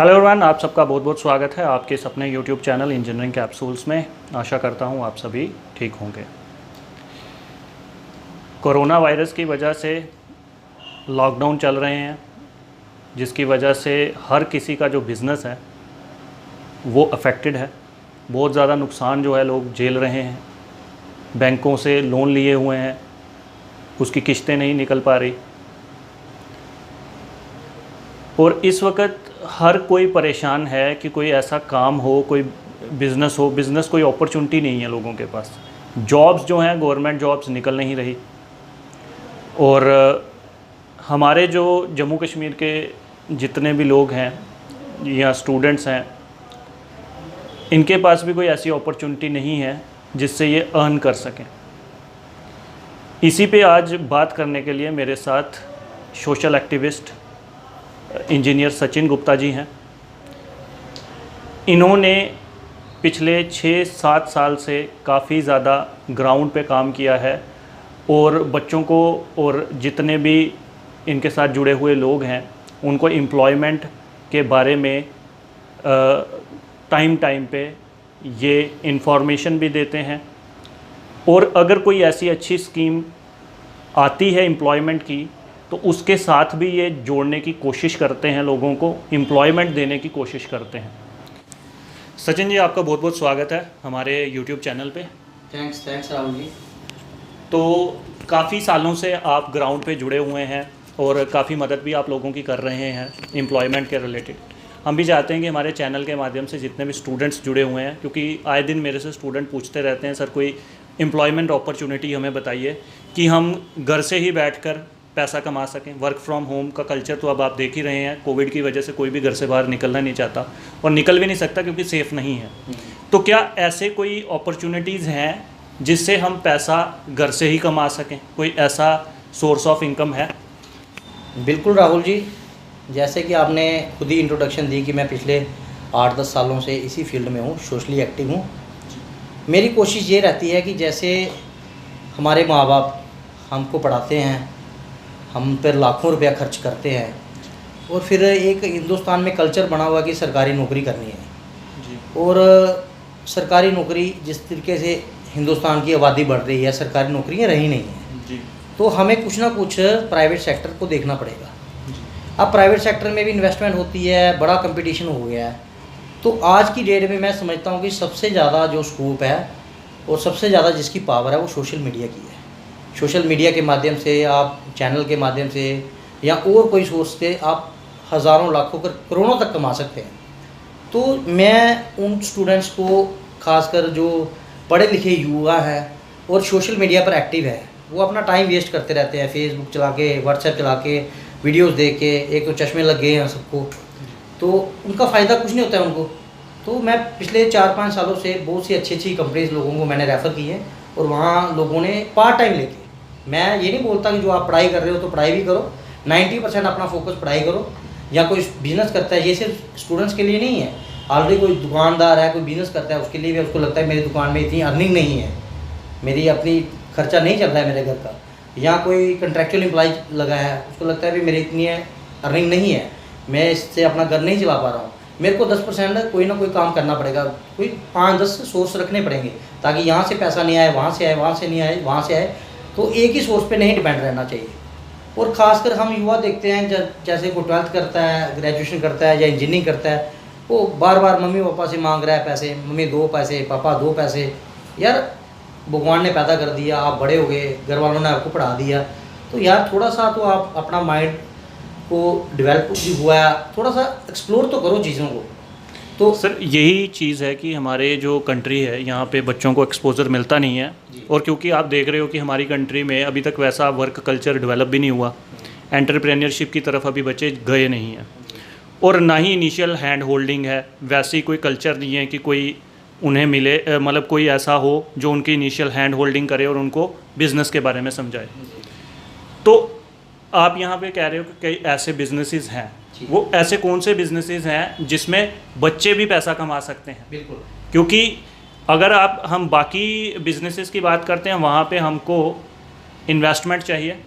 Hello everyone, आप सबका बहुत बहुत स्वागत है आपके इस अपने यूट्यूब चैनल इंजीनियरिंग कैप्सूल्स में। आशा करता हूँ आप सभी ठीक होंगे। कोरोना वायरस की वजह से लॉकडाउन चल रहे हैं, जिसकी वजह से हर किसी का जो बिज़नेस है वो अफेक्टेड है। बहुत ज़्यादा नुकसान जो है लोग झेल रहे हैं। बैंकों से लोन लिए हुए हैं, उसकी किश्तें नहीं निकल पा रही, और इस वक्त हर कोई परेशान है कि कोई ऐसा काम हो, कोई बिज़नेस हो, बिज़नेस कोई अपॉर्चुनिटी नहीं है लोगों के पास। जॉब्स जो हैं गवर्नमेंट जॉब्स निकल नहीं रही, और हमारे जो जम्मू कश्मीर के जितने भी लोग हैं या स्टूडेंट्स हैं, इनके पास भी कोई ऐसी अपॉर्चुनिटी नहीं है जिससे ये अर्न कर सकें। इसी पे आज बात करने के लिए मेरे साथ social activist engineer Sachin Gupta ji हैं। इन्होंने पिछले 6-7 साल से काफ़ी ज़्यादा ग्राउंड पे काम किया है, और बच्चों को और जितने भी इनके साथ जुड़े हुए लोग हैं उनको एम्प्लॉयमेंट के बारे में टाइम टाइम पे ये इन्फॉर्मेशन भी देते हैं। और अगर कोई ऐसी अच्छी स्कीम आती है एम्प्लॉयमेंट की, तो उसके साथ भी ये जोड़ने की कोशिश करते हैं, लोगों को एम्प्लॉयमेंट देने की कोशिश करते हैं। सचिन जी, आपका बहुत बहुत स्वागत है हमारे यूट्यूब चैनल पे। थैंक्स राहुल जी। तो काफ़ी सालों से आप ग्राउंड पे जुड़े हुए हैं और काफ़ी मदद भी आप लोगों की कर रहे हैं एम्प्लॉयमेंट के रिलेटेड। हम भी चाहते हैं कि हमारे चैनल के माध्यम से जितने भी स्टूडेंट्स जुड़े हुए हैं, क्योंकि आए दिन मेरे से स्टूडेंट पूछते रहते हैं, सर कोई एम्प्लॉयमेंट अपॉर्चुनिटी हमें बताइए कि हम घर से ही बैठकर पैसा कमा सकें। वर्क फ्रॉम होम का कल्चर तो अब आप देख ही रहे हैं। कोविड की वजह से कोई भी घर से बाहर निकलना नहीं चाहता और निकल भी नहीं सकता क्योंकि सेफ़ नहीं है। तो क्या ऐसे कोई अपॉर्चुनिटीज़ हैं जिससे हम पैसा घर से ही कमा सकें? कोई ऐसा सोर्स ऑफ इनकम है? बिल्कुल राहुल जी, जैसे कि आपने खुद ही इंट्रोडक्शन दी कि मैं पिछले 8-10 सालों से इसी फील्ड में हूँ, सोशली एक्टिव हूँ। मेरी कोशिश ये रहती है कि जैसे हमारे माँ बाप हमको पढ़ाते हैं, हम पर लाखों रुपया खर्च करते हैं, और फिर एक हिंदुस्तान में कल्चर बना हुआ कि सरकारी नौकरी करनी है जी। और सरकारी नौकरी जिस तरीके से हिंदुस्तान की आबादी बढ़ रही है, सरकारी नौकरियां रही नहीं हैं जी। तो हमें कुछ ना कुछ प्राइवेट सेक्टर को देखना पड़ेगा जी। अब प्राइवेट सेक्टर में भी इन्वेस्टमेंट होती है, बड़ा कंपटीशन हो गया है। तो आज की डेट में मैं समझता हूँ कि सबसे ज़्यादा जो स्कोप है और सबसे ज़्यादा जिसकी पावर है वो सोशल मीडिया की है। सोशल मीडिया के माध्यम से, आप चैनल के माध्यम से या और कोई सोर्स से आप हज़ारों लाखों करोड़ों तक कमा सकते हैं। तो मैं उन स्टूडेंट्स को, खासकर जो पढ़े लिखे युवा हैं और सोशल मीडिया पर एक्टिव है, वो अपना टाइम वेस्ट करते रहते हैं, फेसबुक चला के, व्हाट्सएप चला के, वीडियोस देख के। एक तो चश्मे लग गए हैं सबको, तो उनका फ़ायदा कुछ नहीं होता है उनको। तो मैं पिछले 4-5 सालों से बहुत सी अच्छी कंपनीज लोगों को मैंने रेफ़र की है, और वहाँ लोगों ने पार्ट टाइम लेके, मैं ये नहीं बोलता कि जो आप पढ़ाई कर रहे हो तो पढ़ाई भी करो, 90% अपना फोकस पढ़ाई करो, या कोई बिज़नेस करता है, ये सिर्फ स्टूडेंट्स के लिए नहीं है। ऑलरेडी कोई दुकानदार है, कोई बिज़नेस करता है, उसके लिए भी उसको लगता है मेरी दुकान में इतनी अर्निंग नहीं है, मेरी अपनी खर्चा नहीं चल रहा है मेरे घर का। या कोई कंट्रैक्चुअल एम्प्लॉय लगा है, उसको लगता है भी मेरी इतनी अर्निंग नहीं है, मैं इससे अपना घर नहीं चला पा रहा हूँ, मेरे को 10% कोई ना कोई काम करना पड़ेगा, कोई 5-10 सोर्स रखने पड़ेंगे, ताकि यहाँ से पैसा नहीं आए, वहाँ से आए, वहाँ से नहीं आए, वहाँ से आए। तो एक ही सोर्स पे नहीं डिपेंड रहना चाहिए। और ख़ासकर हम युवा देखते हैं, जैसे कोई 12th करता है, ग्रेजुएशन करता है या इंजीनियरिंग करता है, वो बार बार मम्मी पापा से मांग रहा है पैसे, मम्मी 2 पैसे, पापा 2 पैसे। यार भगवान ने पैदा कर दिया, आप बड़े हो गए, घर वालों ने आपको पढ़ा दिया, तो यार थोड़ा सा तो आप अपना माइंड को डेवलप भी हुआ है, थोड़ा सा एक्सप्लोर तो करो चीज़ों को। तो सर यही चीज़ है कि हमारे जो कंट्री है यहाँ पे बच्चों को एक्सपोजर मिलता नहीं है, और क्योंकि आप देख रहे हो कि हमारी कंट्री में अभी तक वैसा वर्क कल्चर डेवलप भी नहीं हुआ, एंटरप्रेन्योरशिप की तरफ अभी बच्चे गए नहीं हैं, और ना ही इनिशियल हैंड होल्डिंग है, वैसी कोई कल्चर नहीं है कि कोई उन्हें मिले, मतलब कोई ऐसा हो जो उनकी इनिशियल हैंड होल्डिंग करे और उनको बिज़नेस के बारे में समझाए। तो आप यहाँ पे कह रहे हो कि कई ऐसे बिजनेसेस हैं, वो ऐसे कौन से बिजनेसेस हैं जिसमें बच्चे भी पैसा कमा सकते हैं? बिल्कुल, क्योंकि अगर हम बाकी बिजनेसेस की बात करते हैं, वहाँ पे हमको इन्वेस्टमेंट चाहिए,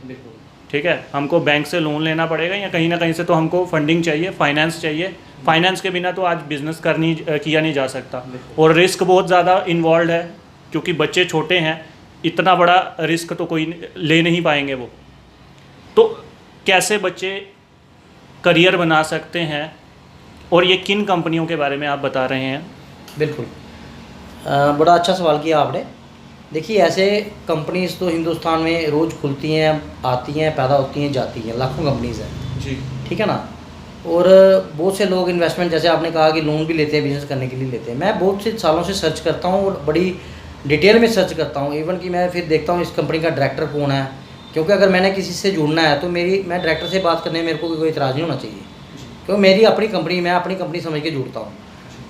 ठीक है, हमको बैंक से लोन लेना पड़ेगा या कहीं ना कहीं से तो हमको फंडिंग चाहिए, फाइनेंस चाहिए, फाइनेंस के बिना तो आज बिजनेस किया नहीं जा सकता, और रिस्क बहुत ज़्यादा इन्वॉल्व है क्योंकि बच्चे छोटे हैं, इतना बड़ा रिस्क तो कोई ले नहीं पाएंगे वो। तो कैसे बच्चे करियर बना सकते हैं, और ये किन कंपनियों के बारे में आप बता रहे हैं? बिल्कुल, बड़ा अच्छा सवाल किया आपने। देखिए, ऐसे कंपनीज़ तो हिंदुस्तान में रोज़ खुलती हैं, आती हैं, पैदा होती हैं, जाती हैं, लाखों कंपनीज़ हैं जी। ठीक है ना। और बहुत से लोग इन्वेस्टमेंट, जैसे आपने कहा कि लोन भी लेते हैं, बिज़नेस करने के लिए लेते हैं। मैं बहुत से सालों से सर्च करता हूँ और बड़ी डिटेल में सर्च करता हूँ, इवन कि मैं फिर देखता हूँ इस कंपनी का डायरेक्टर कौन है, क्योंकि अगर मैंने किसी से जुड़ना है तो मैं डायरेक्टर से बात करने में मेरे को कोई इतराज़ नहीं होना चाहिए, क्योंकि मेरी अपनी कंपनी, मैं अपनी कंपनी समझ के जुड़ता हूँ।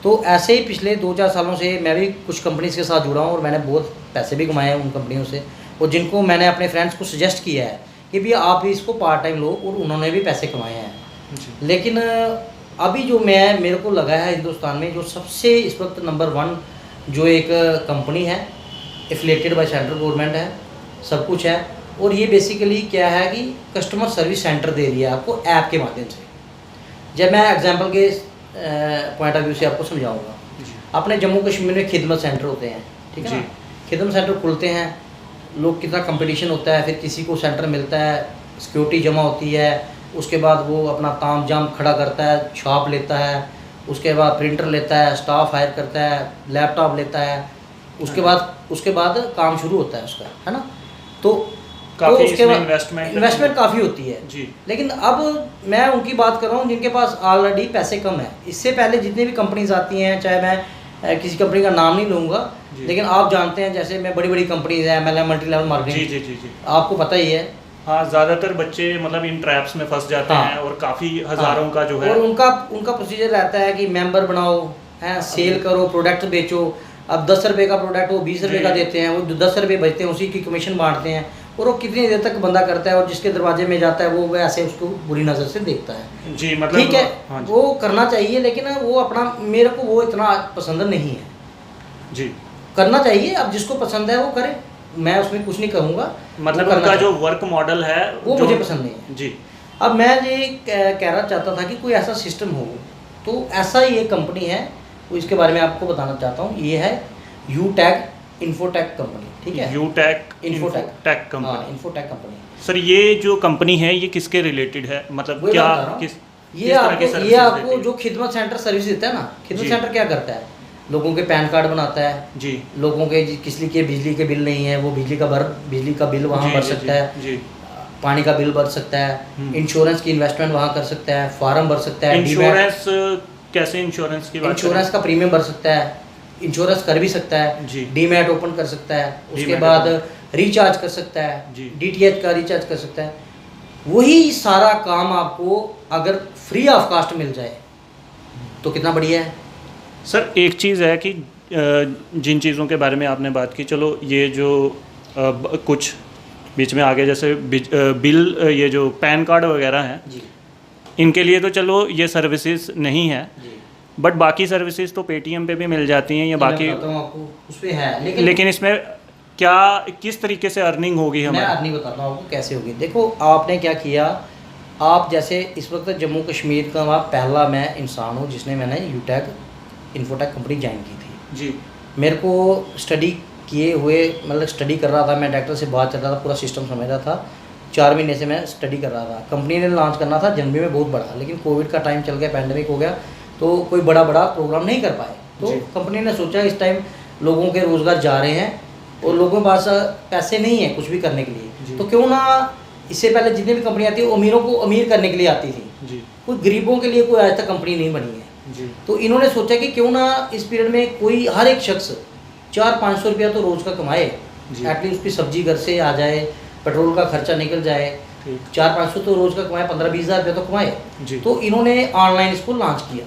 तो ऐसे ही पिछले 2-4 सालों से मैं भी कुछ कंपनीज़ के साथ जुड़ा हूँ और मैंने बहुत पैसे भी कमाए हैं उन कंपनियों से, और जिनको मैंने अपने फ्रेंड्स को सजेस्ट किया है कि भैया आप भी इसको पार्ट टाइम लो, और उन्होंने भी पैसे कमाए हैं। लेकिन अभी जो मेरे को लगा है हिंदुस्तान में जो सबसे इस वक्त नंबर 1 जो एक कंपनी है, एफिलिएटेड बाय सेंट्रल गवर्नमेंट है, सब कुछ है, और ये बेसिकली क्या है कि कस्टमर सर्विस सेंटर दे रही है आपको ऐप के माध्यम से। जब मैं एग्जांपल के पॉइंट ऑफ व्यू से आपको समझाऊंगा, अपने जम्मू कश्मीर में खिदमत सेंटर होते हैं, ठीक है ना। खिदमत सेंटर खुलते हैं, लोग कितना कंपटीशन होता है, फिर किसी को सेंटर मिलता है, सिक्योरिटी जमा होती है, उसके बाद वो अपना ताम जाम खड़ा करता है, शॉप लेता है, उसके बाद प्रिंटर लेता है, स्टाफ हायर करता है, लैपटॉप लेता है, उसके बाद काम शुरू होता है उसका, है ना। तो उसके बाद इन्वेस्टमेंट काफ़ी होती है जी। लेकिन अब मैं उनकी बात कर रहा हूँ जिनके पास ऑलरेडी पैसे कम है। इससे पहले जितने भी कंपनीज आती हैं, चाहे मैं किसी कंपनी का नाम नहीं लूँगा, लेकिन आप जानते हैं जैसे मैं बड़ी बड़ी कंपनीज हैं, मल्टी लेवल मार्केटिंग, जी, आपको पता ही है। हाँ, ज़्यादातर बच्चे मतलब इन ट्रैप्स में फंस जाते हैं, और काफ़ी हज़ारों का जो है, और उनका प्रोसीजर रहता है कि मेंबर बनाओ, हैं, सेल करो, प्रोडक्ट बेचो। अब 10 रुपये का प्रोडक्ट वो 20 रुपये का देते हैं, वो 10 रुपये बचते हैं, उसी की कमीशन बांटते हैं, और वो कितनी देर तक बंदा करता है, और जिसके दरवाजे में जाता है वो ऐसे उसको बुरी नज़र से देखता है। जी, मतलब ठीक है, वो करना चाहिए, लेकिन वो अपना, मेरे को वो इतना पसंद नहीं है। जी, करना चाहिए, अब जिसको पसंद है वो करे, मैं उसमें कुछ नहीं कहूँगा। मतलब उनका जो वर्क मॉडल है वो मुझे पसंद नहीं है जी। अब मैं ये कहना चाहता था कि कोई ऐसा सिस्टम हो, तो ऐसा ही एक कंपनी है, तो इसके बारे में आपको बताना चाहता हूँ। ये है यूटैग इन्फोटेक कंपनी, ठीक है। यूटैग इन्फोटेक कंपनी। हाँ, इन्फोटेक कंपनी। सर, ये जो कंपनी है ये किसके रिलेटेड है, मतलब क्या ये आपको जो खिदमत सेंटर सर्विस देता है ना, खिदमत सेंटर क्या करता है, लोगों के पैन कार्ड बनाता है जी, लोगों के किसी के बिजली के बिल नहीं है वो बिजली का बिल वहाँ भर सकता है, पानी का बिल भर सकता है, इंश्योरेंस की इन्वेस्टमेंट वहाँ कर सकता है, फार्म भर सकता है, इंश्योरेंस कैसे, इंश्योरेंस की बात, इंश्योरेंस का प्रीमियम भर सकता है, इंश्योरेंस कर भी सकता है, डीमैट ओपन कर सकता है, उसके बाद रिचार्ज कर सकता है, डीटीएच का रिचार्ज कर सकता है। वही सारा काम आपको अगर फ्री ऑफ कास्ट मिल जाए तो कितना बढ़िया है। सर, एक चीज़ है कि जिन चीज़ों के बारे में आपने बात की, चलो ये जो कुछ बीच में आगे जैसे बिल, ये जो पैन कार्ड वगैरह हैं, इनके लिए तो चलो ये सर्विसेज नहीं है, बट बाकी सर्विसेज तो पेटीएम पे भी मिल जाती हैं, या बाकी उस पे है, लेकिन इसमें क्या, किस तरीके से अर्निंग होगी हमें? मैं अर्निंग बताता हूँ आपको कैसे होगी। देखो, आपने क्या किया, आप जैसे इस वक्त जम्मू कश्मीर का पहला मैं इंसान हूँ जिसने मैंने यूटैग इन्फोटेक कंपनी ज्वाइन की थी जी। मेरे को स्टडी किए हुए, मतलब स्टडी कर रहा था मैं, डायरेक्टर से बात चल रहा था, पूरा सिस्टम समझ रहा था, 4 महीने से मैं स्टडी कर रहा था। कंपनी ने लॉन्च करना था जनवरी में बहुत बड़ा, लेकिन कोविड का टाइम चल गया, पैंडेमिक हो गया, तो कोई बड़ा प्रोग्राम नहीं कर पाए। तो कंपनी ने सोचा इस टाइम लोगों के रोज़गार जा रहे हैं और लोगों के पास पैसे नहीं है कुछ भी करने के लिए, तो क्यों ना, इससे पहले जितनी भी कंपनी आती है अमीरों को अमीर करने के लिए आती थी, कोई गरीबों के लिए कोई आज तक कंपनी नहीं बनी है। तो इन्होंने सोचा कि क्यों ना इस पीरियड में कोई हर एक शख्स 400-500 रुपया तो रोज़ का कमाए, एटलीस्ट उसकी सब्जी घर से आ जाए, पेट्रोल का खर्चा निकल जाए, 400-500 तो रोज़ का कमाए, 15-20 हज़ार रुपया तो कमाए। तो इन्होंने ऑनलाइन इसको लॉन्च किया,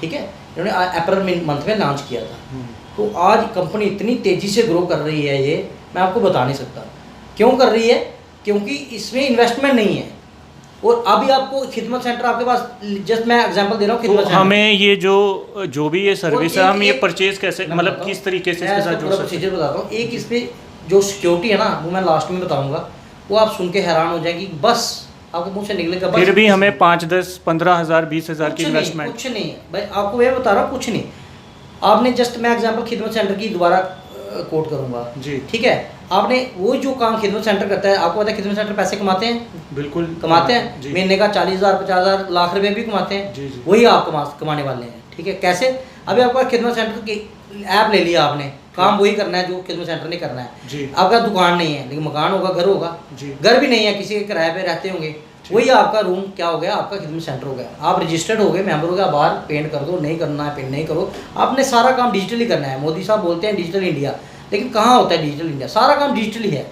ठीक है, इन्होंने अप्रैल मंथ में लॉन्च किया था। तो आज कंपनी इतनी तेज़ी से ग्रो कर रही है, ये मैं आपको बता नहीं सकता क्यों कर रही है, क्योंकि इसमें इन्वेस्टमेंट नहीं है। और अभी आपको खिदमत सेंटर आपके पास, जस्ट मैं एग्जांपल दे रहा हूँ, तो हमें ये जो भी ये सर्विस है, हम ये परचेज कैसे, मतलब किस तरीके से इसके साथ जुड़ सकते हैं? प्रोसीजर बताता हूँ। एक इसमें जो सिक्योरिटी है ना, वो मैं लास्ट में बताऊँगा, वो आप सुन के हैरान हो जाएंगे। बस आपके मुंह से निकलेगा बस। फिर भी हमें 5, 10, 15 हज़ार, 20 हज़ार की इन्वेस्टमेंट। कुछ नहीं भाई, आपको मैं बता रहा हूँ, कुछ नहीं। आपने जस्ट मैं एग्जांपल खिदमत सेंटर की दोबारा कोट करूंगा जी। ठीक है, आपने वो जो काम खिदमत सेंटर करता है, आपको पता है खिदमत सेंटर पैसे कमाते हैं, बिल्कुल कमाते हैं, जी। महीने का 40,000 50,000 लाख रुपए भी कमाते हैं। जी, जी। वही आप कमाने वाले हैं। ठीक है, कैसे? अभी आपका खिदमत सेंटर की ऐप ले लिया आपने, काम वही करना है जो खिदमत सेंटर ने करना है जी। आपका दुकान नहीं है लेकिन मकान होगा, घर होगा जी। घर भी नहीं है, किसी के किराए पे रहते होंगे, वही आपका रूम क्या हो गया, आपका खिदमत सेंटर हो गया। आप रजिस्टर्ड हो गए, मेंबर हो गए, बाहर पेंट कर दो, नहीं करना है पेंट नहीं करो, आपने सारा काम डिजिटली करना है। मोदी साहब बोलते हैं डिजिटल इंडिया, लेकिन कहाँ होता है डिजिटल इंडिया? सारा काम डिजिटली है।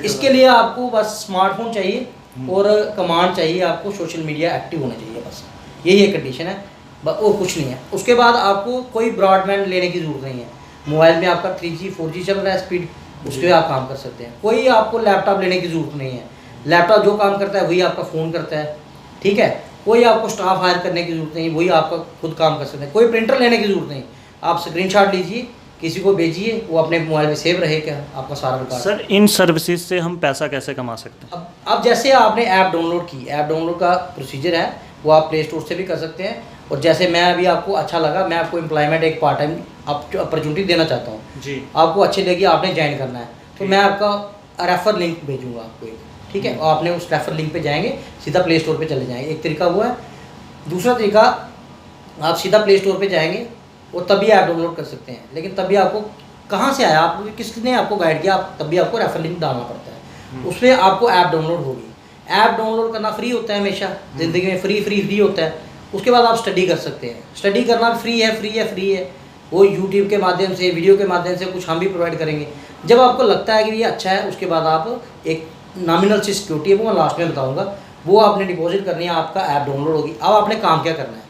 इसके लिए आपको बस स्मार्टफोन चाहिए और कमांड चाहिए, आपको सोशल मीडिया एक्टिव होना चाहिए, बस यही एक कंडीशन है, और कुछ नहीं है। उसके बाद आपको कोई ब्रॉडबैंड लेने की ज़रूरत नहीं है। मोबाइल में आपका 3G 4G चल रहा है स्पीड, उस पर आप काम कर सकते हैं। कोई आपको लैपटॉप लेने की ज़रूरत नहीं है, लैपटॉप जो काम करता है वही आपका फ़ोन करता है। ठीक है, कोई आपको स्टाफ हायर करने की ज़रूरत नहीं, वही आपका खुद काम कर सकते हैं। कोई प्रिंटर लेने की ज़रूरत नहीं, आप स्क्रीनशॉट लीजिए, किसी को भेजिए, वो अपने मोबाइल में सेव रहेगा आपका सारा रिकॉर्ड। सर इन सर्विसेज से हम पैसा कैसे कमा सकते हैं? अब जैसे आपने ऐप डाउनलोड की, ऐप डाउनलोड का प्रोसीजर है वो आप प्ले स्टोर से भी कर सकते हैं, और जैसे मैं अभी आपको अच्छा लगा, मैं आपको एम्प्लॉयमेंट एक पार्ट टाइम अपॉर्चुनिटी देना चाहता हूँ जी। आपको अच्छी लगी, आपने ज्वाइन करना है, तो मैं आपका रेफर लिंक भेजूंगा आपको एक, ठीक है, और आपने उस रेफर लिंक पे जाएंगे, सीधा प्ले स्टोर पे चले जाएंगे। एक तरीका वो है। दूसरा तरीका, आप सीधा प्ले स्टोर पे जाएंगे और तभी ऐप डाउनलोड कर सकते हैं, लेकिन तभी आपको कहाँ से आया, आप किसने आपको गाइड किया, आप तभी आपको रेफर लिंक डालना पड़ता है, उस पर आपको ऐप डाउनलोड होगी। ऐप डाउनलोड करना फ्री होता है, हमेशा ज़िंदगी में फ्री होता है। उसके बाद आप स्टडी कर सकते हैं, स्टडी करना फ्री है। वो यूट्यूब के माध्यम से, वीडियो के माध्यम से कुछ हम भी प्रोवाइड करेंगे। जब आपको लगता है कि ये अच्छा है, उसके बाद आप एक नॉमिनल सी सिक्योरिटी है, वो मैं लास्ट में बताऊंगा, वो आपने डिपॉजिट करनी है, आपका ऐप डाउनलोड होगी। अब आपने काम क्या करना है,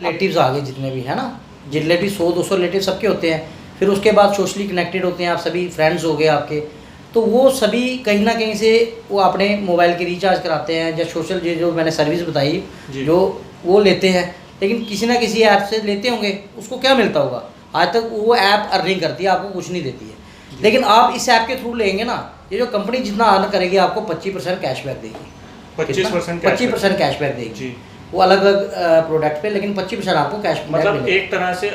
रिलेटिव्स आ गए जितने भी है ना, रिलेटिव 100-200 रिलेटिव सबके होते हैं। फिर उसके बाद सोशली कनेक्टेड होते हैं आप सभी, फ्रेंड्स हो गए आपके, तो वो सभी कहीं ना कहीं से वो अपने मोबाइल के रिचार्ज कराते हैं, या सोशल जो मैंने सर्विस बताई जो वो लेते हैं, लेकिन किसी ना किसी ऐप से लेते होंगे, उसको क्या मिलता होगा? आज तक वो ऐप अर्निंग करती है, आपको कुछ नहीं देती है। लेकिन आप इस ऐप के थ्रू लेंगे ना, ये जो कंपनी जितना अर्न करेगी आपको 25% कैशबैक देगी, 25% कैशबैक देगी, वो अलग अलग प्रोडक्ट पे, लेकिन 25% आपको कैशबैक मतलब एक तरह से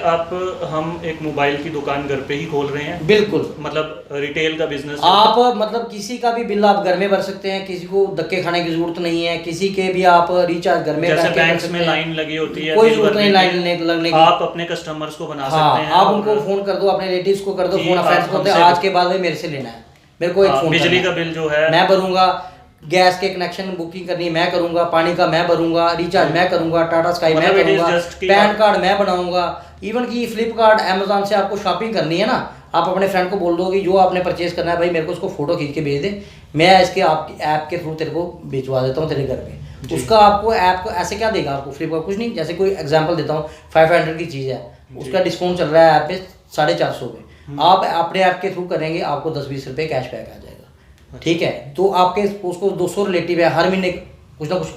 हम एक मोबाइल की दुकान घर पे ही खोल रहे हैं। बिल्कुल, मतलब रिटेल का बिजनेस आप मतलब किसी का भी बिल आप घर में भर सकते हैं, किसी को धक्के खाने की जरूरत नहीं है, किसी के भी आप रिचार्ज घर में, जैसे बैंक्स में लाइन लगी होती है, कोई जरूरत नहीं लाइन लगने की, आप अपने कस्टमर्स को बना सकते हैं। आप उनको फोन कर दो, अपने रिलेटिव्स को कर दो फोन, फ्रेंड्स को, आज के बाद भाई मेरे से लेना है, मेरे को एक फोन, बिजली का बिल जो है मैं भरूंगा, गैस के कनेक्शन बुकिंग करनी है मैं करूंगा, पानी का मैं भरूंगा, रिचार्ज मैं करूंगा, टाटा स्काई मैं करूंगा, पैन कार्ड मैं बनाऊंगा, इवन कि फ्लिपकार्ट अमेजोन से आपको शॉपिंग करनी है ना, आप अपने फ्रेंड को बोल दो कि जो आपने परचेज करना है भाई मेरे को उसको फोटो खींच के भेज दे, मैं इसके आपके ऐप के थ्रू तेरे को भिजवा देता हूँ तेरे घर पे। उसका आपको ऐप को ऐसे क्या देगा आपको, फ्लिपकार्ट कुछ नहीं। जैसे कोई एग्जाम्पल देता हूँ, 500 की चीज़ है, उसका डिस्काउंट चल रहा है ऐप पे 450 पे, आप अपने ऐप के थ्रू करेंगे, आपको 10-20 रुपये कैशबैक आ जाएगा। ठीक है, तो आपके उसको 200 रिलेटिव है, हर महीने कुछ ना कुछ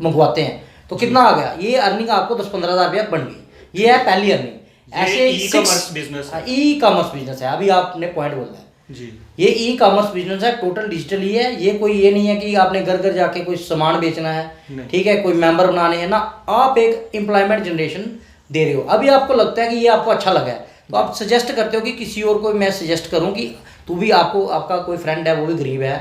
मंगवाते हैं, तो कितना आ गया, ये अर्निंग आपको 10-15 हज़ार रुपया बन गई। ये है पहली अर्निंग। ऐसे ई कॉमर्स बिजनेस है, ई कॉमर्स बिजनेस है, अभी आपने पॉइंट बोला है जी। ये ई कॉमर्स बिजनेस है, टोटल डिजिटल ही है। ये कोई ये नहीं है कि आपने घर घर जाके कोई सामान बेचना है, ठीक है, कोई मेंबर बनाने हैं ना, आप एक एम्प्लॉयमेंट जनरेशन दे रहे हो। अभी आपको लगता है कि ये आपको अच्छा लगा है, तो आप सजेस्ट करते हो कि किसी और को मैं सजेस्ट करूं कि तू भी, आपका कोई फ्रेंड है वो भी गरीब है,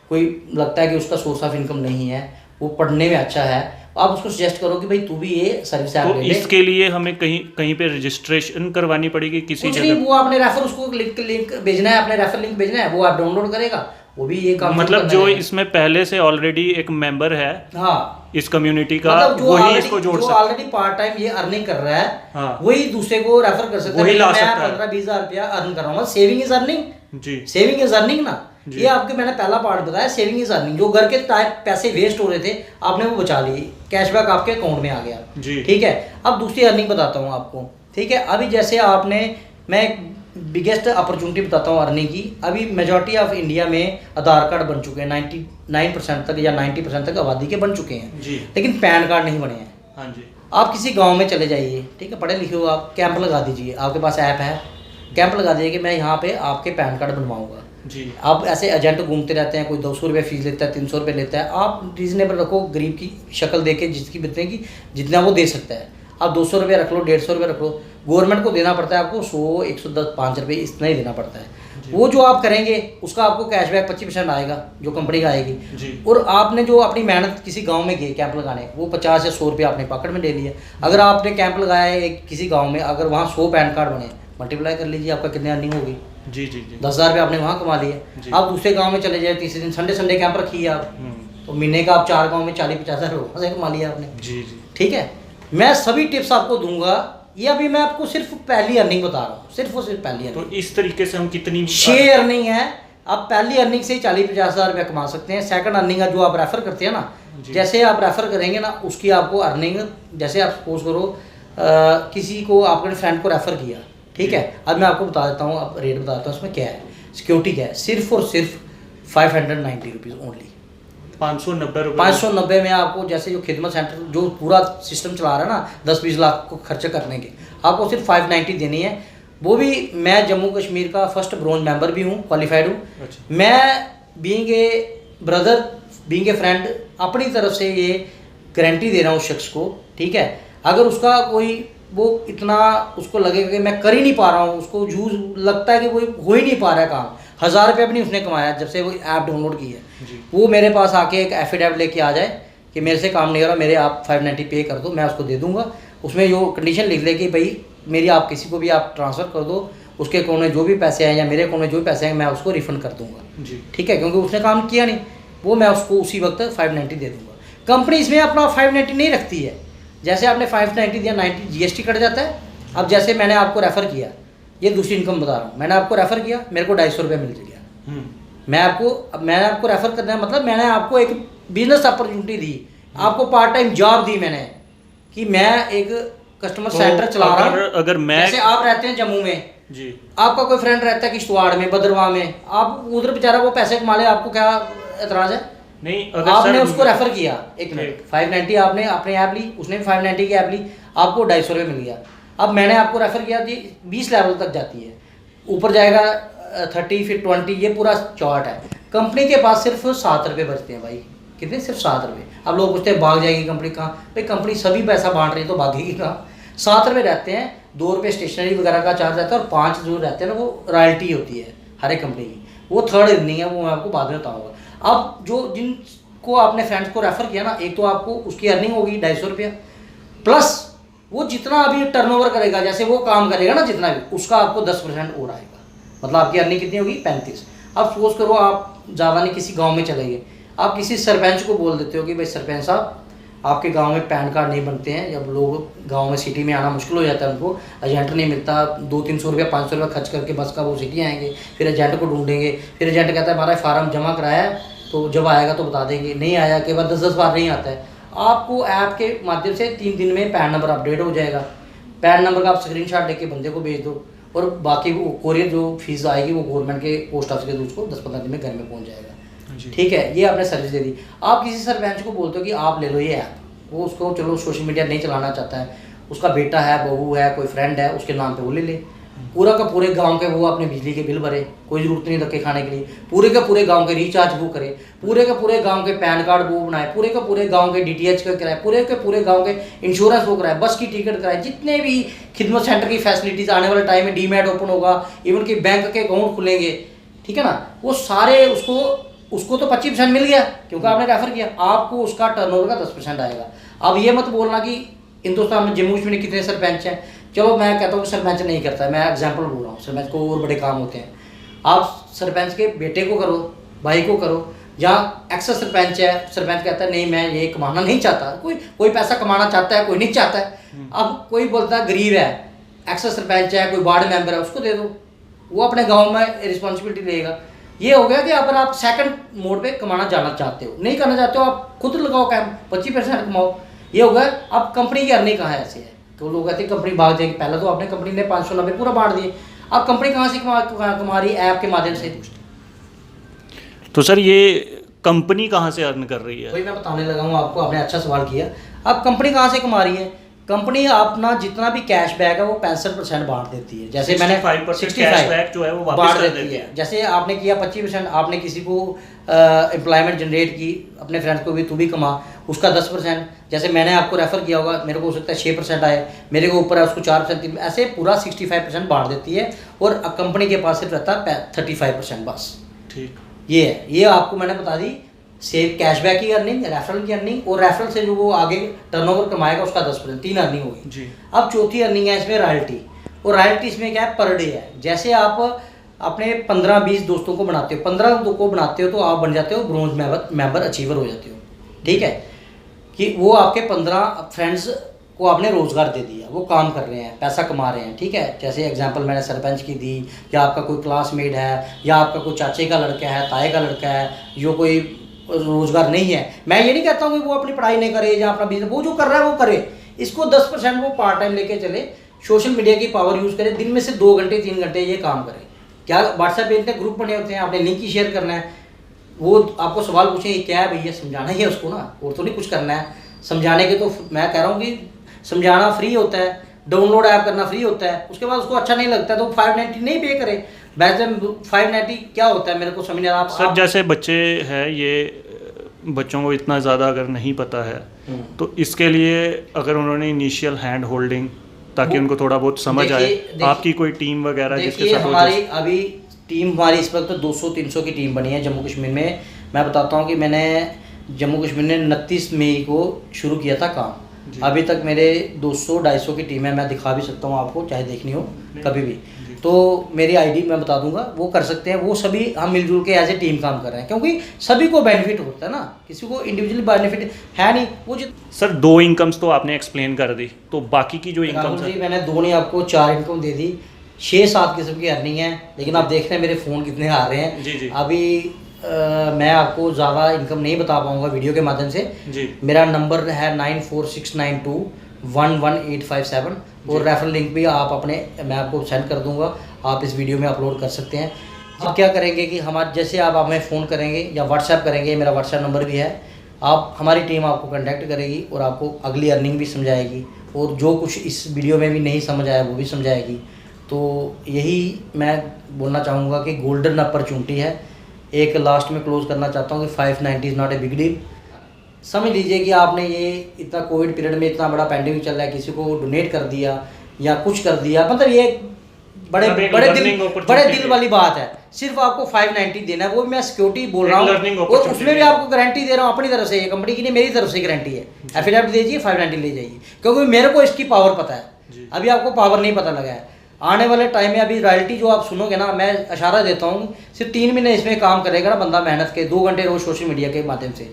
कोई लगता है कि उसका सोर्स ऑफ इनकम नहीं है, वो पढ़ने में अच्छा है, आप उसको सजेस्ट करो कि भाई तू भी ये सर्विस ऐप ले ले। इसके लिए हमें कहीं पे रजिस्ट्रेशन करवानी पड़ेगी किसी जगह? नहीं, वो आपने रेफर, उसको लिंक भेजना है, अपने रेफर लिंक भेजना है, वो आप डाउनलोड करेगा, वो भी ये काम मतलब जो इसमें पहले से ऑलरेडी एक मेंबर है, हाँ, इस कम्युनिटी का, मतलब वही इसको जोड़ सकता है, ऑलरेडी पार्ट टाइम ये अर्निंग कर रहा है, हाँ, वही दूसरे को रेफर कर सकता है। मैं 15-20 हज़ार रुपया अर्न कर रहा हूँ, सेविंग इज अर्निंग जी, सेविंग इज अर्निंग ना। ये आपके मैंने पहला पार्ट बताया, सेविंग इज अर्निंग। जो घर के पैसे वेस्ट हो रहे थे आपने वो बचा लिए, कैशबैक आपके अकाउंट में आ गया जी, ठीक है। अब दूसरी अर्निंग बताता हूँ आपको, ठीक है। अभी जैसे आपने, मैं बिगेस्ट अपॉर्चुनिटी बताता हूँ अर्निंग की। अभी मेजॉरिटी ऑफ इंडिया में आधार कार्ड बन चुके हैं, 99% तक या 90% तक आबादी के बन चुके हैं जी, लेकिन पैन कार्ड नहीं बने हैं। हाँ जी, आप किसी गांव में चले जाइए, ठीक है, पढ़े लिखे हो आप, कैंप लगा दीजिए, आपके पास ऐप है, कैंप लगा दीजिए कि मैं यहाँ पे आपके पैन कार्ड बनवाऊँगा। जी। आप ऐसे एजेंट घूमते रहते हैं, कोई 200 रुपये फीस लेता है, 300 रुपये लेता है। आप रीजनेबल रखो, गरीब की शक्ल देके जिसकी बितने की जितना वो दे सकता है। आप 200 रुपये रख लो, 150 रुपये रख लो। गवर्नमेंट को देना पड़ता है आपको 100, 110, 5 रुपये इतना ही देना पड़ता है। वो जो आप करेंगे उसका आपको कैशबैक 25% आएगा, जो कंपनी का आएगी जी। और आपने जो अपनी मेहनत किसी गांव में गए कैंप लगाने, वो 50 या 100 रुपये आपने पॉकेट में ले लिया। अगर आपने कैंप लगाया है एक किसी गांव में, अगर वहाँ 100 पैन कार्ड बने, मल्टीप्लाई कर लीजिए आपका कितनी अर्निंग होगी। जी जी जी। 10,000 रुपये आपने वहाँ कमा लिए। जी। आप दूसरे गांव में चले जाए, तीसरे दिन संडे कैंप रखिए आप, तो महीने का आप 4 गांव में 40-50 हज़ार वहाँ से कमा लिया आपने। जी जी। ठीक है, मैं सभी टिप्स आपको दूंगा। ये अभी मैं आपको सिर्फ पहली अर्निंग बता रहा हूँ, सिर्फ और सिर्फ पहली तो अर्निंग। इस तरीके से हम कितनी 6 अर्निंग है। आप पहली अर्निंग से ही 40-50 हज़ार रुपये कमा सकते हैं। सेकंड अर्निंग है जो आप रेफर करते हैं ना, जी। जैसे आप रेफर करेंगे ना, उसकी आपको अर्निंग, जैसे आप सपोज करो किसी को आपने फ्रेंड को रेफर किया, ठीक है। अब मैं आपको बता देता हूँ, अब रेट बता देता हूँ उसमें क्या है, सिक्योरिटी क्या है। सिर्फ और सिर्फ 590 रुपीज़ ओनली। 590 रुपये। 590 में आपको, जैसे जो खिदमत सेंटर जो पूरा सिस्टम चला रहा है ना 10-20 लाख को खर्चा करने के, आपको सिर्फ 590 देनी है। वो भी मैं जम्मू कश्मीर का फर्स्ट ब्रॉन्ज मेंबर भी हूँ, क्वालिफाइड हूँ। अच्छा। मैं being a brother, being a friend, अपनी तरफ से ये गारंटी दे रहा हूँ उस शख्स को, ठीक है। अगर उसका कोई वो इतना उसको लगेगा कि मैं कर ही नहीं पा रहा हूँ, उसको यूज लगता है कि वो हो ही नहीं पा रहा है काम, 1000 रुपये भी नहीं उसने कमाया जब से वो ऐप डाउनलोड की है, वो मेरे पास आके एक एफिडेविट लेके आ जाए कि मेरे से काम नहीं हो रहा, मेरे आप 590 पे कर दो, मैं उसको दे दूंगा। उसमें जो कंडीशन लिख ले कि भाई मेरी आप किसी को भी आप ट्रांसफ़र कर दो, उसके अकाउंट में जो भी पैसे आए या मेरे अकाउंट में जो भी पैसे आए मैं उसको रिफंड कर दूंगा जी। ठीक है, क्योंकि उसने काम किया नहीं, वो मैं उसको उसी वक्त 590 दे दूंगा। कंपनी इसमें अपना 590 नहीं रखती है। जैसे आपने 590 दिया, 90 जीएसटी कट जाता है। अब जैसे मैंने आपको रेफ़र किया, ये दूसरी इनकम बता रहा हूँ, मैंने आपको रेफ़र किया, मेरे को 250 रुपये मिल गया। मैंने आपको रेफ़र करना है, मतलब मैंने आपको एक बिजनेस अपॉर्चुनिटी दी, आपको पार्ट टाइम जॉब दी मैंने, कि मैं एक कस्टमर सेंटर चला रहा हूँ। अगर मैं, जैसे आप रहते हैं जम्मू में जी, आपका कोई फ्रेंड रहता है किश्तवाड़ में, भद्रवाह में, आप उधर बेचारा वो पैसे कमा ले, आपको क्या एतराज़ है? नहीं, अगर आपने सर, उसको रेफर किया, एक मिनट, 590 आपने अपनी ऐप ली, उसने भी 590 की ऐप ली, आपको 250 रुपये मिल गया। अब मैंने आपको रेफर किया जी 20 लेवल तक जाती है, ऊपर जाएगा 30, फिर 20, ये पूरा चार्ट है। कंपनी के पास सिर्फ 7 रुपये बचते हैं भाई, कितने? सिर्फ 7 रुपये। अब लोग पूछते हैं भाग जाएगी कंपनी कहाँ? भाई कंपनी सभी पैसा बांट रही है तो भागेगी कहाँ? 7 रुपये रहते हैं, 2 रुपये स्टेशनरी वगैरह का चार्ज रहता है, और 5 जो रहते हैं ना वो रॉयल्टी होती है हर एक कंपनी की, वो थर्ड अर्निंग है, वो मैं आपको बाद में बताऊँगा। अब जो जिनको आपने फ्रेंड्स को रेफ़र किया ना, एक तो आपको उसकी अर्निंग होगी 250 रुपया, प्लस वो जितना अभी टर्नओवर करेगा, जैसे वो काम करेगा ना जितना भी, उसका आपको 10% और आएगा, मतलब आपकी अर्निंग कितनी होगी? 35। अब सपोज करो आप ज़्यादा नहीं किसी गाँव में चले गए, आप किसी सरपंच को बोल देते हो कि भाई सरपंच साहब आपके गांव में पैन कार्ड नहीं बनते हैं, जब लोग गांव में सिटी में आना मुश्किल हो जाता है, उनको एजेंट नहीं मिलता, 200-300 रुपया 500 रुपया खर्च करके बस का वो सिटी आएंगे, फिर एजेंट को ढूंढेंगे, फिर एजेंट कहता है हमारा फार्म जमा कराया है तो जब आएगा तो बता देंगे, नहीं आया के बाद 10-10 बार नहीं आता है। आपको ऐप के माध्यम से 3 दिन में पैन नंबर अपडेट हो जाएगा, पैन नंबर का आप स्क्रीनशॉट लेके बंदे को भेज दो, और बाकी वो कोरियर जो फीस आएगी वो गवर्नमेंट के पोस्ट ऑफिस के थ्रू उसको 10-15 दिन में घर में पहुँच जाएगा। ठीक है, ये आपने सर्विस दे दी। आप किसी सरपंच को बोलते हो कि आप ले लो ये ऐप, वो उसको चलो सोशल मीडिया नहीं चलाना चाहता है, उसका बेटा है, बहू है, कोई फ्रेंड है, उसके नाम पे वो ले ले, पूरा का पूरे गांव के वो अपने बिजली के बिल भरे, कोई ज़रूरत नहीं धक्के खाने के लिए, पूरे के पूरे गांव के रिचार्ज वो करे, पूरे के पूरे गांव के पैन कार्ड वो बनाए, पूरे के पूरे गांव के DTH का कराए, पूरे के पूरे गांव के इंश्योरेंस वो कराए, बस की टिकट कराए, जितने भी खिदमत सेंटर की फैसिलिटीज़ आने वाले टाइम में डीमैट ओपन होगा, इवन कि बैंक के अकाउंट खुलेंगे, ठीक है ना, वो सारे उसको तो 25% मिल गया क्योंकि आपने रेफर किया, आपको उसका टर्नओवर का 10% आएगा। अब ये मत बोलना कि हिंदुस्तान में जम्मू कश्मीर में कितने सरपंच हैं, चलो मैं कहता हूँ कि सरपंच नहीं करता है, मैं एग्जांपल बोल रहा हूँ, सरपंच को और बड़े काम होते हैं। आप सरपंच के बेटे को करो, भाई को करो, जहाँ एक्स सरपंच है, सरपंच कहता है नहीं मैं ये कमाना नहीं चाहता, कोई पैसा कमाना चाहता है, कोई नहीं चाहता है। अब कोई बोलता है गरीब है, एक्स सरपंच है, कोई वार्ड मेंबर है, उसको दे दो, वो अपने गाँव में रिस्पॉन्सिबिलिटी लेगा। ये हो गया कि अगर आप सेकंड मोड पे कमाना जाना चाहते हो, नहीं करना चाहते हो, आप खुद लगाओ कैम, 25% कमाओ, ये हो गया। अब कंपनी की अर्निंग कहाँ ऐसे है तो लोग कहते हैं कंपनी भाग जाएगी, पहले तो आपने कंपनी ने 590 पूरा बांट दिए, अब कंपनी कहाँ से कमा रही है? ऐप के माध्यम से। तो सर ये कंपनी कहाँ से अर्न कर रही है? वही मैं बताने लगा हूँ आपको, आपने अच्छा सवाल किया। अब कंपनी कहाँ से कमा रही है? कंपनी अपना जितना भी कैशबैक है वो 65% बांट देती है। जैसे मैंने 65% कैशबैक जो है वो वापस बांट कर देती है। जैसे आपने किया 25%, आपने किसी को एम्प्लॉयमेंट जनरेट की, अपने फ्रेंड्स को भी तू भी कमा, उसका 10%। जैसे मैंने आपको रेफ़र किया होगा, मेरे को हो सकता है 6% आए, मेरे को ऊपर है उसको 4%, ऐसे पूरा 65% बांट देती है और कंपनी के पास सिर्फ रहता है 35% बस। ठीक, ये है, ये आपको मैंने बता दी सेव कैशबैक की अर्निंग, रेफरल की अर्निंग, और रेफरल से जो वो आगे टर्नओवर कमाएगा उसका 10%, 3 अर्निंग होगी जी। अब चौथी अर्निंग है इसमें रॉयल्टी, और रॉयल्टी इसमें क्या है, पर डे है। जैसे आप अपने 15-20 दोस्तों को बनाते हो, 15 को बनाते हो तो आप बन जाते हो ब्रोंज मेंबर अचीवर हो जाते हो। ठीक है, कि वो आपके 15 फ्रेंड्स को आपने रोज़गार दे दिया, वो काम कर रहे हैं, पैसा कमा रहे हैं। ठीक है, जैसे एग्जांपल मैंने सरपंच की दी, या आपका कोई क्लासमेट है, या आपका कोई चाचे का लड़का है, ताए का लड़का है, जो कोई रोज़गार नहीं है। मैं ये नहीं कहता हूँ कि वो अपनी पढ़ाई नहीं करे या अपना बिजनेस, वो जो कर रहा है वो करे, इसको 10% वो पार्ट टाइम लेके चले, सोशल मीडिया की पावर यूज़ करे, दिन में से 2 घंटे 3 घंटे ये काम करे। क्या व्हाट्सएप पे इतने ग्रुप बने होते हैं, आपने लिंक ही शेयर करना है, वो आपको सवाल पूछे ये क्या है भैया, समझाना ही है उसको ना, और तो नहीं कुछ करना है। समझाने के तो मैं कह रहा हूँ कि समझाना फ्री होता है, डाउनलोड ऐप करना फ्री होता है, उसके बाद उसको अच्छा नहीं लगता तो 590 नहीं पे करे। वैसे 590 क्या होता है मेरे को समझ नहीं आ रहा। सर जैसे बच्चे हैं, ये बच्चों को इतना ज़्यादा अगर नहीं पता है तो इसके लिए अगर उन्होंने इनिशियल हैंड होल्डिंग, ताकि उनको थोड़ा बहुत समझ आए, आपकी कोई टीम वगैरह जिसके साथ हमारी अभी टीम, हमारी इस वक्त तो 200-300 की टीम बनी है जम्मू कश्मीर में। मैं बताता हूँ कि मैंने जम्मू कश्मीर में 29 मई को शुरू किया था काम, अभी तक मेरे 200-250 की टीम है। मैं दिखा भी सकता हूँ आपको, चाहे देखनी हो कभी भी, तो मेरी आईडी मैं बता दूंगा, वो कर सकते हैं। वो सभी हम मिलजुल के एज ए टीम काम कर रहे हैं, क्योंकि सभी को बेनिफिट होता है ना, किसी को इंडिविजुअली बेनिफिट है नहीं। वो सर 2 इनकम्स तो आपने एक्सप्लेन कर दी, तो बाकी की जो इनकम जी मैंने 2 नहीं, आपको 4 इनकम दे दी, 6-7 किस्म की अर्निंग है। लेकिन आप देख रहे हैं मेरे फ़ोन कितने आ रहे हैं जी। अभी। मैं आपको ज़्यादा इनकम नहीं बता पाऊँगा वीडियो के माध्यम से जी। मेरा नंबर है 9469211857, और रेफरल लिंक भी आप अपने, मैं आपको सेंड कर दूंगा, आप इस वीडियो में अपलोड कर सकते हैं। आप क्या करेंगे कि हमारे जैसे आप हमें फ़ोन करेंगे या व्हाट्सएप करेंगे, मेरा व्हाट्सएप नंबर भी है, आप हमारी टीम आपको कांटेक्ट करेगी और आपको अगली अर्निंग भी समझाएगी, और जो कुछ इस वीडियो में भी नहीं समझ आया वो भी समझाएगी। तो यही मैं बोलना चाहूँगा कि गोल्डन अपॉर्चुनिटी है। एक लास्ट में क्लोज करना चाहता हूँ कि 590 is not a big deal. समझ लीजिए कि आपने ये इतना कोविड पीरियड में इतना बड़ा पैंडेमिक चल रहा है, किसी को डोनेट कर दिया या कुछ कर दिया, मतलब ये बड़े दिल वाली बात है। सिर्फ आपको 590 देना है, वो भी मैं सिक्योरिटी बोल रहा हूँ, और उसमें भी आपको गारंटी दे रहा हूँ अपनी तरफ से, ये कंपनी की नहीं मेरी तरफ से गारंटी है। एफिडेविट दीजिए, 590 ले जाइए, क्योंकि मेरे को इसकी पावर पता है, अभी आपको पावर नहीं पता लगा है। आने वाले टाइम में अभी रॉयल्टी जो आप सुनोगे ना, मैं इशारा देता हूँ, सिर्फ 3 महीने इसमें काम करेगा ना बंदा मेहनत के, 2 घंटे रोज सोशल मीडिया के माध्यम से,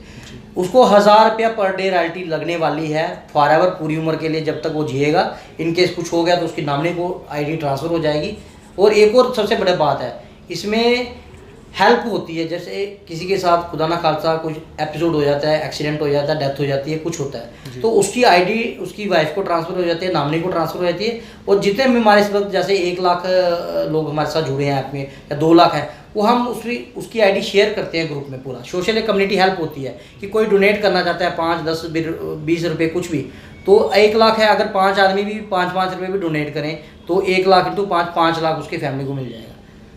उसको 1000 रुपया पर डे रॉयल्टी लगने वाली है फॉर एवर, पूरी उम्र के लिए, जब तक वो जिएगा। इनकेस कुछ हो गया तो उसकी नॉमिनी को आईडी ट्रांसफ़र हो जाएगी। और एक और सबसे बड़ी बात है, इसमें हेल्प होती है, जैसे किसी के साथ खुदा ना खालसा कुछ एपिसोड हो जाता है, एक्सीडेंट हो जाता है, डेथ हो जाती है, कुछ होता है, तो उसकी आईडी उसकी वाइफ को ट्रांसफ़र हो जाती है, नॉमिनी को ट्रांसफ़र हो जाती है। और जितने भी हमारे इस वक्त जैसे 1 लाख लोग हमारे साथ जुड़े हैं ऐप में, या 2 लाख हैं, वो हम उसकी आईडी शेयर करते हैं ग्रुप में। पूरा सोशल कम्युनिटी हेल्प होती है कि कोई डोनेट करना चाहता है 5, 10, 20 रुपये कुछ भी, तो 1 लाख है, अगर 5 आदमी भी 5-5 रुपये भी डोनेट करें तो 1 लाख इंटू 5 लाख उसकी फैमिली को मिल जाएगा।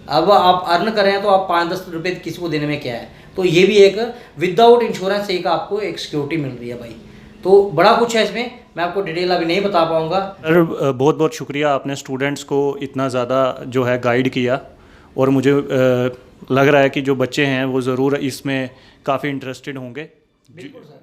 अब आप अर्न करें तो आप 5-10 रुपये किसी को देने में क्या है, तो ये भी एक विदाउट इंश्योरेंस एक आपको एक सिक्योरिटी मिल रही है भाई। तो बड़ा कुछ है इसमें, मैं आपको डिटेल अभी नहीं बता पाऊँगा। सर बहुत बहुत शुक्रिया, आपने स्टूडेंट्स को इतना ज़्यादा जो है गाइड किया, और मुझे लग रहा है कि जो बच्चे हैं वो ज़रूर इसमें काफ़ी इंटरेस्टेड होंगे। बिल्कुल सर।